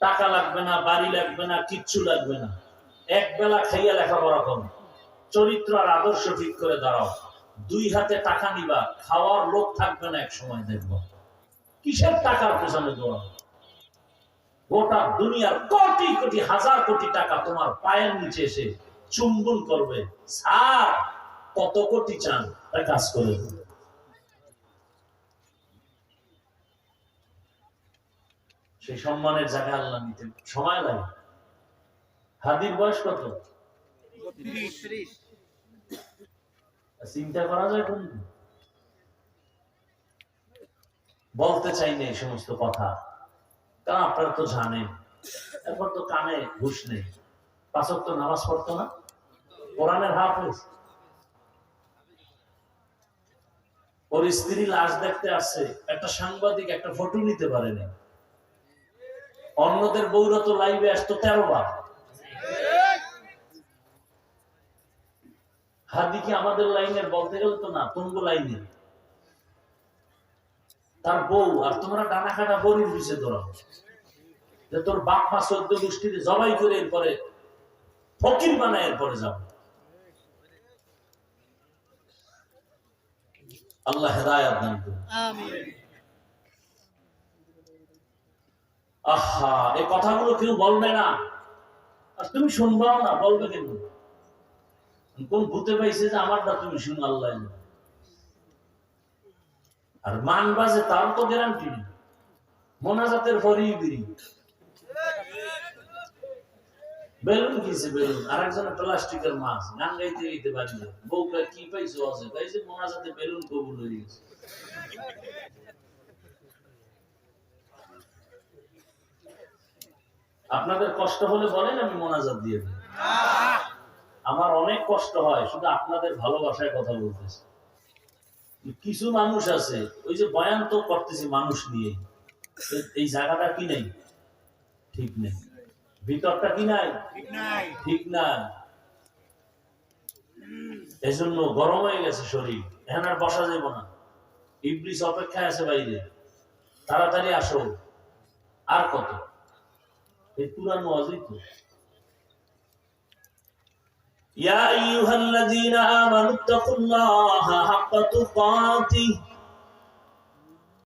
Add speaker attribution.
Speaker 1: টাকা লাগবে না, বাড়ি লাগবে না, কিচ্ছু লাগবে না, এক বেলা খাইয়া লেখাপড়া করো, চরিত্র আর আদর্শ ঠিক করে দাঁড়াও, 2 হাতে টাকা নিবা, খাওয়ার লোক থাকবে না, এক সময় দেখবো কিসের টাকার পেছনে দৌড়াবো। গোটা দুনিয়ার কোটি কোটি হাজার কোটি টাকা তোমার পায়ের নিচে এসে চুম্বন করবে, স্যার কত কোটি চান তা কাজ করে দেবে। সেই সম্মানের জায়গায় আল্লাহ নিতে সময় লাগে। হাদির বয়স কত? চিন্তা করা যায় কোন? বলতে চাই না এই সমস্ত কথা, কারণ আপনারা তো জানেন। এরপর তো কানে ঘুষ নেই, 5 ওয়াক্ত নামাজ পড়তো না, কোরআনের হাফেজ। ওর স্ত্রী লাশ দেখতে আসছে, একটা সাংবাদিক একটা ফটো নিতে পারেনি। অন্যদের বউরা তো লাইভে আসতো 13 বার। হাদি কি আমাদের লাইনের? বলতে গেলে তো না, তুঙ্গ লাইনে। তার বউ আর তোমরা ডানা কাটা বড়ির পিছিয়ে দৌড়াও যে তোর বাপ মা 14 গোষ্ঠীতে জবাই করে এরপরে ফকির বানায় এরপরে যাবো। আল্লাহ হেদায়েত দান করুন। আমিন। আহা, এই কথাগুলো কেউ বলবে না, আর তুমি শুনবাও না, বলবে কেন? কোন ভূতে পাইছে যে আমারটা তুমি শুনো? আল্লাহ। আর মানবা যে তার তো গ্যারান্টি নেই। মোনাজাতের পরই বিড়ি, বেলুন কিছে বেলুন, আর একজনে প্লাস্টিকের মাছ, গান গাইতে গাইতে বাড়ি যায়। বউকা কি পাইছো? আছে পাইছে মোনাজাতে বেলুন কবুল হয়ে গেছে। আপনাদের কষ্ট হলে বলেন, আমি মোনাজাত দিয়ে দিই। আমার অনেক কষ্ট হয়, শুধু আপনাদের ভালোবাসায় কথা বলতেছি। কিছু মানুষ আছে, ওই যে বয়ান তো করতেছি মানুষ নিয়ে, এই জায়গাটা কি নেই, ঠিক নেই, ভিতরটা কি নাই, ঠিক না। এই জন্য গরম হয়ে গেছে শরীর, এখন আর বসা যাবে না। ইবলিস অপেক্ষায় আছে বাইরে, তাড়াতাড়ি আসো। আর কত? এই পুরানো অজিত। ইয়া আইয়ুহাল্লাযীনা আমানু তাকুল্লাহা হাক্কা তুকাতিহি